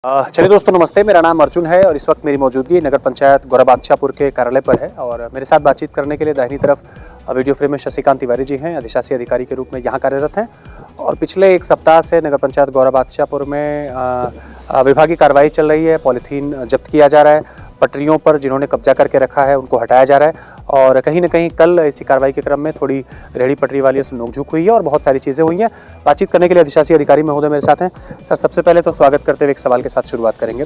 चलिए दोस्तों, नमस्ते। मेरा नाम अर्जुन है और इस वक्त मेरी मौजूदगी नगर पंचायत गौरा बादशाहपुर के कार्यालय पर है और मेरे साथ बातचीत करने के लिए दाहिनी तरफ वीडियो फ्रेम में शशिकांत तिवारी जी हैं, अधिशासी अधिकारी के रूप में यहाँ कार्यरत हैं और पिछले एक सप्ताह से नगर पंचायत गौरा बादशाहपुर में विभागीय कार्रवाई चल रही है। पॉलीथीन जब्त किया जा रहा है, पटरियों पर जिन्होंने कब्जा करके रखा है उनको हटाया जा रहा है और कहीं ना कहीं कल इसी कार्रवाई के क्रम में थोड़ी रेहड़ी पटरी वालियों से नोकझोंक हुई है और बहुत सारी चीज़ें हुई हैं। बातचीत करने के लिए अधिशासी अधिकारी महोदय मेरे साथ हैं। सर, सबसे पहले तो स्वागत करते हुए एक सवाल के साथ शुरुआत करेंगे।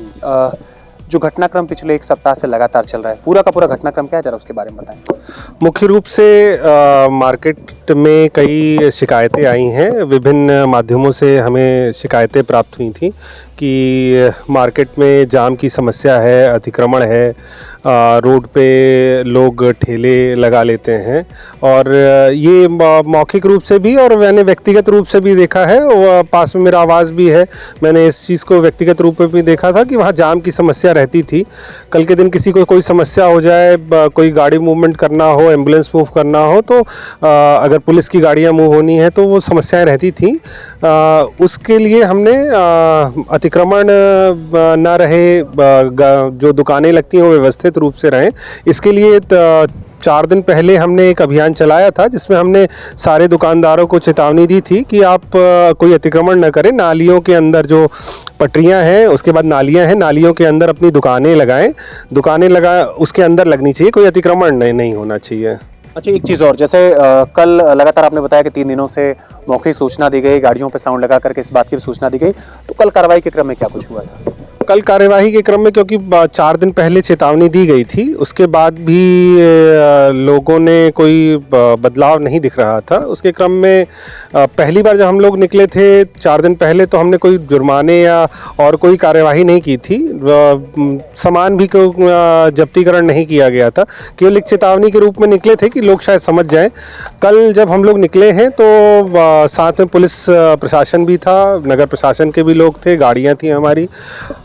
जो घटनाक्रम पिछले एक सप्ताह से लगातार चल रहा है, पूरा का पूरा घटनाक्रम क्या है, जरा उसके बारे में बताएं। मुख्य रूप से मार्केट में कई शिकायतें आई हैं। विभिन्न माध्यमों से हमें शिकायतें प्राप्त हुई थी कि मार्केट में जाम की समस्या है, अतिक्रमण है, रोड पे लोग ठेले लगा लेते हैं और ये मौखिक रूप से भी और मैंने व्यक्तिगत रूप से भी देखा है। पास में मेरा आवास भी है, मैंने इस चीज़ को व्यक्तिगत रूप में भी देखा था कि वहाँ जाम की समस्या रहती थी। कल के दिन किसी को कोई समस्या हो जाए, कोई गाड़ी मूवमेंट करना हो, एम्बुलेंस मूव करना हो, तो अगर पुलिस की गाड़ियाँ मूव होनी है तो वो समस्याएं रहती थी। उसके लिए हमने अतिक्रमण ना रहे, जो दुकानें लगती हैं वो व्यवस्थित रूप से रहें, इसके लिए 4 दिन पहले हमने एक अभियान चलाया था जिसमें हमने सारे दुकानदारों को चेतावनी दी थी कि आप कोई अतिक्रमण न करें। नालियों के अंदर जो पटरियां हैं, उसके बाद नालियां हैं, नालियों के अंदर अपनी दुकानें लगाएं। उसके अंदर लगनी चाहिए, कोई अतिक्रमण नहीं होना चाहिए। अच्छा, एक चीज़ और, जैसे कल लगातार आपने बताया कि 3 दिनों से मौखिक सूचना दी गई, गाड़ियों पर साउंड लगा करके इस बात की भी सूचना दी गई, तो कल कार्रवाई के क्रम में क्या कुछ हुआ था? कल कार्यवाही के क्रम में, क्योंकि 4 दिन पहले चेतावनी दी गई थी, उसके बाद भी लोगों ने कोई बदलाव नहीं दिख रहा था। उसके क्रम में पहली बार जब हम लोग निकले थे 4 दिन पहले, तो हमने कोई जुर्माने या और कोई कार्यवाही नहीं की थी। सामान भी जब्तीकरण नहीं किया गया था, केवल एक चेतावनी के रूप में निकले थे कि लोग शायद समझ जाएं। कल जब हम लोग निकले हैं तो साथ में पुलिस प्रशासन भी था, नगर प्रशासन के भी लोग थे, गाड़ियाँ थी हमारी।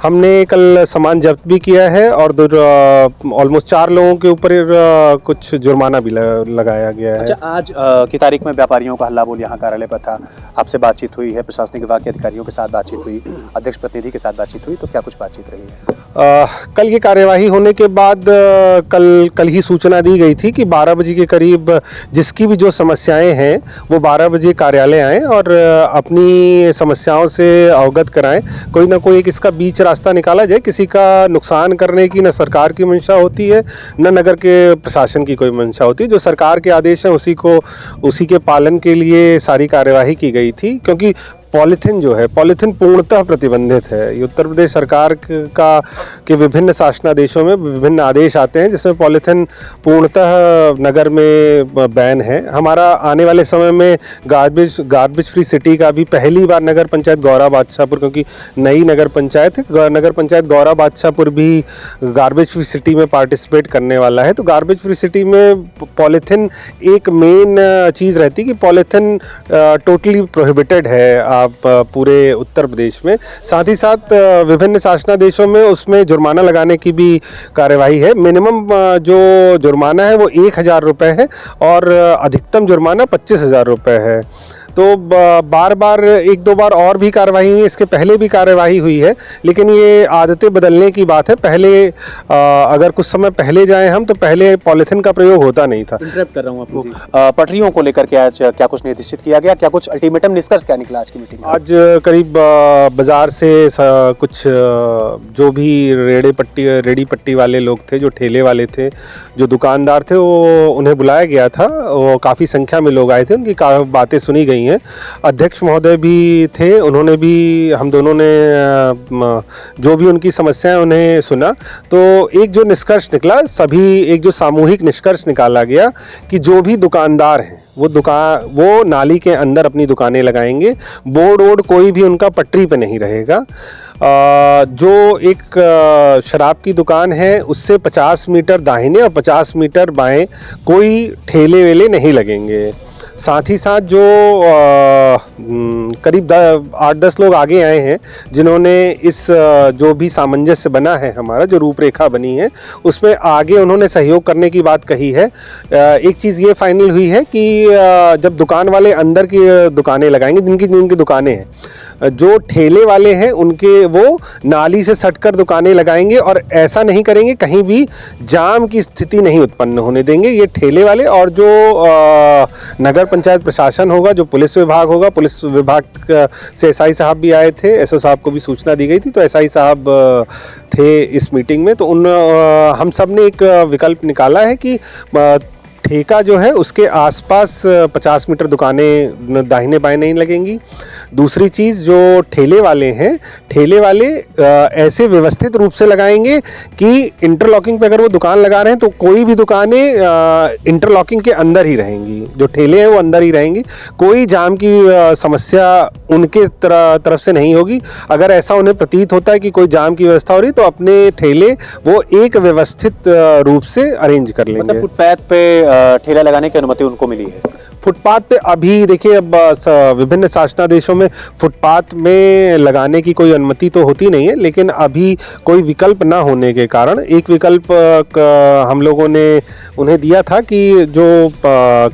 हमने कल सामान जब्त भी किया है और ऑलमोस्ट 4 लोगों के ऊपर कुछ जुर्माना भी लगाया गया है। अच्छा, आज की तारीख में व्यापारियों का हल्ला बोल यहाँ कार्यालय पर था, आपसे बातचीत हुई है, प्रशासनिक विभाग के अधिकारियों के साथ बातचीत हुई, अध्यक्ष प्रतिनिधि के साथ बातचीत हुई, तो क्या कुछ बातचीत रही है? कल ये कार्यवाही होने के बाद कल ही सूचना दी गई थी कि 12 बजे के करीब जिसकी भी जो समस्याएं हैं वो 12 बजे कार्यालय आएँ और अपनी समस्याओं से अवगत कराएं। कोई ना कोई एक इसका बीच रास्ता निकाला जाए। किसी का नुकसान करने की न सरकार की मंशा होती है, न नगर के प्रशासन की कोई मंशा होती है। जो सरकार के आदेश हैं उसी के पालन के लिए सारी कार्यवाही की गई थी, क्योंकि पॉलीथीन जो है, पॉलीथीन पूर्णतः प्रतिबंधित है। ये उत्तर प्रदेश सरकार के विभिन्न शासनादेशों में विभिन्न आदेश आते हैं जिसमें पॉलीथीन पूर्णतः नगर में बैन है। हमारा आने वाले समय में गार्बेज फ्री सिटी का भी पहली बार नगर पंचायत गौरा बादशाहपुर, क्योंकि नई नगर पंचायत है, नगर पंचायत गौरा बादशाहपुर भी गार्बेज फ्री सिटी में पार्टिसिपेट करने वाला है। तो गार्बेज फ्री सिटी में पॉलीथीन एक मेन चीज़ रहती है कि पॉलीथीन टोटली प्रोहिबिटेड है आप पूरे उत्तर प्रदेश में। साथ ही साथ विभिन्न शासनादेशों में उसमें जुर्माना लगाने की भी कार्यवाही है। मिनिमम जो जुर्माना है वो 1,000 रुपये है और अधिकतम जुर्माना 25,000 रुपये है। तो बार बार 1-2 बार और भी कार्रवाई हुई, इसके पहले भी कार्रवाई हुई है, लेकिन ये आदतें बदलने की बात है। पहले अगर कुछ समय पहले जाएं हम, तो पहले पॉलीथीन का प्रयोग होता नहीं था। इंटरप्ट कर रहा हूँ आपको। पटरियों को लेकर के आज क्या कुछ निर्देशित किया गया, क्या कुछ अल्टीमेटम निष्कर्ष क्या निकला आज की मीटिंग में? आज करीब बाजार से कुछ जो भी रेडी पट्टी वाले लोग थे, जो ठेले वाले थे, जो दुकानदार थे, वो उन्हें बुलाया गया था। वो काफ़ी संख्या में लोग आए थे, उनकी बातें सुनी गई हैं। अध्यक्ष महोदय भी थे, उन्होंने भी, हम दोनों ने जो भी उनकी समस्याएं उन्हें सुना। तो एक जो निष्कर्ष निकला, एक जो सामूहिक निष्कर्ष निकाला गया कि जो भी दुकानदार हैं वो नाली के अंदर अपनी दुकानें लगाएंगे। बोर्ड कोई भी उनका पटरी पे नहीं रहेगा। जो एक शराब की दुकान है उससे 50 मीटर दाहिने और 50 मीटर बाएं कोई ठेले वेले नहीं लगेंगे। साथ ही साथ जो करीब 8-10 लोग आगे आए हैं जिन्होंने इस जो भी सामंजस्य बना है, हमारा जो रूपरेखा बनी है, उसमें आगे उन्होंने सहयोग करने की बात कही है। एक चीज़ ये फाइनल हुई है कि जब दुकान वाले अंदर की दुकानें लगाएंगे, जिनकी दुकानें हैं, जो ठेले वाले हैं उनके वो नाली से सटकर दुकानें लगाएंगे और ऐसा नहीं करेंगे, कहीं भी जाम की स्थिति नहीं उत्पन्न होने देंगे। ये ठेले वाले और जो नगर पंचायत प्रशासन होगा, जो पुलिस विभाग होगा, पुलिस विभाग से एसआई साहब भी आए थे, एसओ साहब को भी सूचना दी गई थी, तो एसआई साहब थे इस मीटिंग में। तो हम सब ने एक विकल्प निकाला है कि ठेका जो है उसके आसपास 50 मीटर दुकानें दाहिने बाएं नहीं लगेंगी। दूसरी चीज़, जो ठेले वाले हैं, ठेले वाले ऐसे व्यवस्थित रूप से लगाएंगे कि इंटरलॉकिंग पे अगर वो दुकान लगा रहे हैं तो कोई भी दुकानें इंटरलॉकिंग के अंदर ही रहेंगी, जो ठेले हैं वो अंदर ही रहेंगी, कोई जाम की समस्या उनके तरफ से नहीं होगी। अगर ऐसा उन्हें प्रतीत होता है कि कोई जाम की व्यवस्था हो रही तो अपने ठेले वो एक व्यवस्थित रूप से अरेंज कर लेंगे। मतलब फुटपाथ पे ठेला लगाने की अनुमति उनको मिली है? फुटपाथ पे अभी देखिए, अब विभिन्न शासनादेशों में फुटपाथ में लगाने की कोई अनुमति तो होती नहीं है, लेकिन अभी कोई विकल्प ना होने के कारण एक विकल्प हम लोगों ने उन्हें दिया था कि जो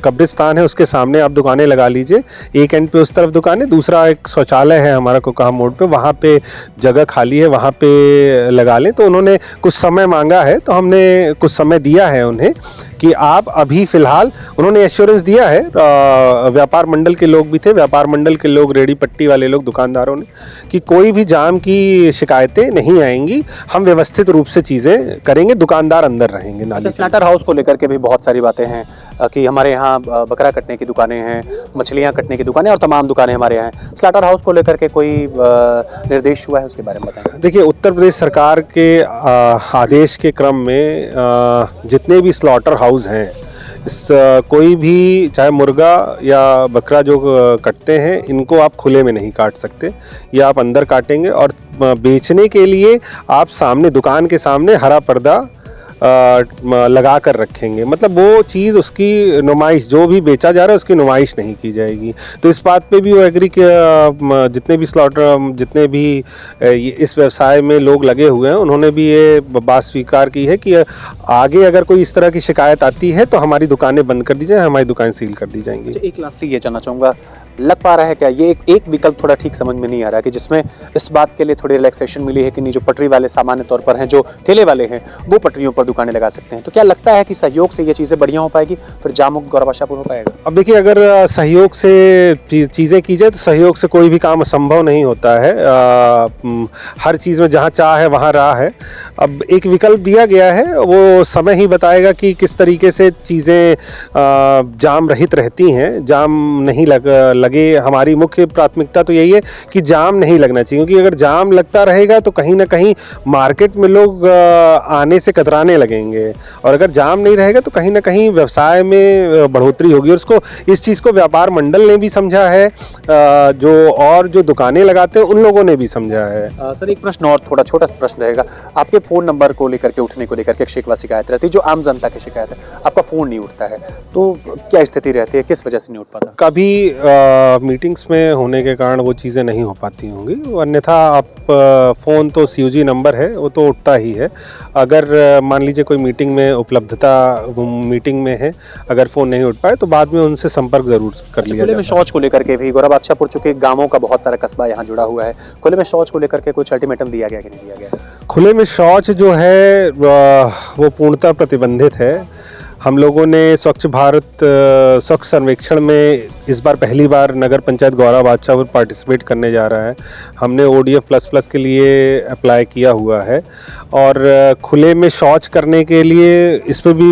कब्रिस्तान है उसके सामने आप दुकानें लगा लीजिए। एक एंड पे उस तरफ दुकानें, दूसरा एक शौचालय है हमारा कोकाहा मोड़ पे, वहाँ पे जगह खाली है, वहाँ पे लगा लें। तो उन्होंने कुछ समय मांगा है, तो हमने कुछ समय दिया है उन्हें कि आप अभी फ़िलहाल, उन्होंने एश्योरेंस दिया है। व्यापार मंडल के लोग भी थे, व्यापार मंडल के लोग, रेडी पट्टी वाले लोग, दुकानदारों ने, कि कोई भी जाम की शिकायतें नहीं आएंगी, हम व्यवस्थित रूप से चीज़ें करेंगे, दुकानदार अंदर रहेंगे। नाली स्लॉटर हाउस को लेकर के भी बहुत सारी बातें हैं कि हमारे यहाँ बकरा कटने की दुकानें हैं, मछलियाँ कटने की दुकानें और तमाम दुकानें हमारे यहाँ हैं। स्लॉटर हाउस को लेकर के कोई निर्देश हुआ है, उसके बारे में बताएं। देखिए, उत्तर प्रदेश सरकार के आदेश के क्रम में जितने भी स्लॉटर हाउस हैं, कोई भी चाहे मुर्गा या बकरा जो कटते हैं, इनको आप खुले में नहीं काट सकते, ये आप अंदर काटेंगे। और बेचने के लिए आप सामने, दुकान के सामने हरा पर्दा लगा कर रखेंगे, मतलब वो चीज़, उसकी नुमाइश, जो भी बेचा जा रहा है उसकी नुमाइश नहीं की जाएगी। तो इस बात पे भी वो एग्री के जितने भी स्लॉटर, जितने भी इस व्यवसाय में लोग लगे हुए हैं, उन्होंने भी ये बात स्वीकार की है कि आगे अगर कोई इस तरह की शिकायत आती है तो हमारी दुकानें बंद कर दी जाए, हमारी दुकान सील कर दी जाएंगी। एक लास्टली ये जानना चाहूँगा, लग पा रहा है क्या ये एक विकल्प थोड़ा ठीक समझ में नहीं आ रहा कि जिसमें इस बात के लिए थोड़ी रिलैक्सेशन मिली है कि नहीं, जो पटरी वाले सामान्य तौर पर हैं, जो ठेले वाले हैं, वो पटरियों पर दुकानें लगा सकते हैं। तो क्या लगता है कि सहयोग से ये चीज़ें बढ़िया हो पाएगी, फिर जाम मुक्त गौरव आशापुर हो पाएगा? अब देखिए, अगर सहयोग से चीज़ें की जाए तो सहयोग से कोई भी काम असंभव नहीं होता है। हर चीज़ में जहाँ चाह है वहाँ राह है। अब एक विकल्प दिया गया है, वो समय ही बताएगा कि किस तरीके से चीज़ें जाम रहित रहती हैं, जाम नहीं लगे। हमारी मुख्य प्राथमिकता तो यही है कि जाम नहीं लगना चाहिए, क्योंकि अगर जाम लगता रहेगा तो कहीं ना कहीं मार्केट में लोग आने से कतराने लगेंगे, और अगर जाम नहीं रहेगा तो कहीं ना कहीं व्यवसाय में बढ़ोतरी होगी। और उसको, इस चीज़ को व्यापार मंडल ने भी समझा है, जो दुकानें लगाते हैं उन लोगों ने भी समझा है। सर, एक प्रश्न और, थोड़ा छोटा प्रश्न रहेगा। आपके फ़ोन नंबर को लेकर के, उठने को लेकर के एक शिकवा शिकायत रहती है, जो आम जनता की शिकायत है, आपका फ़ोन नहीं उठता है, तो क्या स्थिति रहती है, किस वजह से नहीं उठ पाता? कभी मीटिंग्स में होने के कारण वो चीज़ें नहीं हो पाती होंगी, अन्यथा आप फ़ोन तो COG नंबर है, वो तो उठता ही है। अगर मान लीजिए कोई मीटिंग में उपलब्धता, मीटिंग में है, अगर फ़ोन नहीं उठ पाए तो बाद में उनसे संपर्क ज़रूर कर लिया जाए। खुले में शौच को लेकर के भी गौरव आशापुर, चूंकि गाँवों का बहुत सारा कस्बा यहाँ जुड़ा हुआ है, खुले में शौच को लेकर के कुछ अल्टीमेटम दिया गया कि नहीं दिया गया? खुले में शौच जो है वो पूर्णतः प्रतिबंधित है। हम लोगों ने स्वच्छ भारत स्वच्छ सर्वेक्षण में इस बार पहली बार नगर पंचायत गौरव आशापुर पार्टिसिपेट करने जा रहा है। हमने ODF++ के लिए अप्लाई किया हुआ है, और खुले में शौच करने के लिए इस पर भी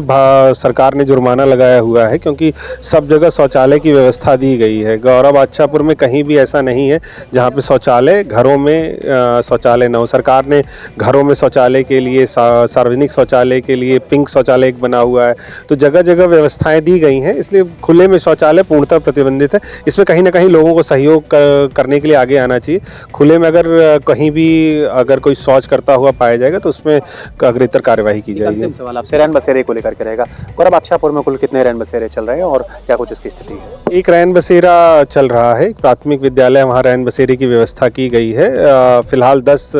सरकार ने जुर्माना लगाया हुआ है, क्योंकि सब जगह शौचालय की व्यवस्था दी गई है। गौरव आशापुर में कहीं भी ऐसा नहीं है जहाँ पे शौचालय, घरों में शौचालय न हो। सरकार ने घरों में शौचालय के लिए, सार्वजनिक शौचालय के लिए पिंक शौचालय एक बना हुआ है, तो जगह जगह व्यवस्थाएं दी गई हैं। इसलिए खुले में शौचालय पूर्णतः प्रतिबंधित है। इसमें कहीं ना कहीं लोगों को सहयोग करने के लिए आगे आना चाहिए। खुले में अगर कहीं भी अगर कोई शौच करता हुआ पाया जाएगा तो उसमें अग्रेतर कार्यवाही की जाएगी। अंतिम सवाल आपसे रैन बसेरे को लेकर के रहेगा। गौरव आशापुर में कुल कितने रैन बसेरे चल रहे हैं और क्या कुछ इसकी स्थिति है? एक रैन बसेरा चल रहा है, प्राथमिक विद्यालय, वहाँ रैन बसेरे की व्यवस्था की गई है। फिलहाल 10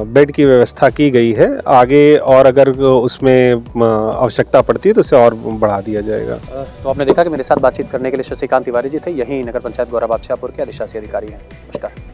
बेड की व्यवस्था की गई है। आगे और अगर उसमें आवश्यकता पड़ती है तो उसे और बढ़ा दिया जाएगा। तो आपने देखा कि मेरे साथ बातचीत करने के लिए शशिकांत तिवारी जी थे, यही नगर पंचायत गौरा बादशाहपुर के अधिशासी अधिकारी हैं। नमस्कार।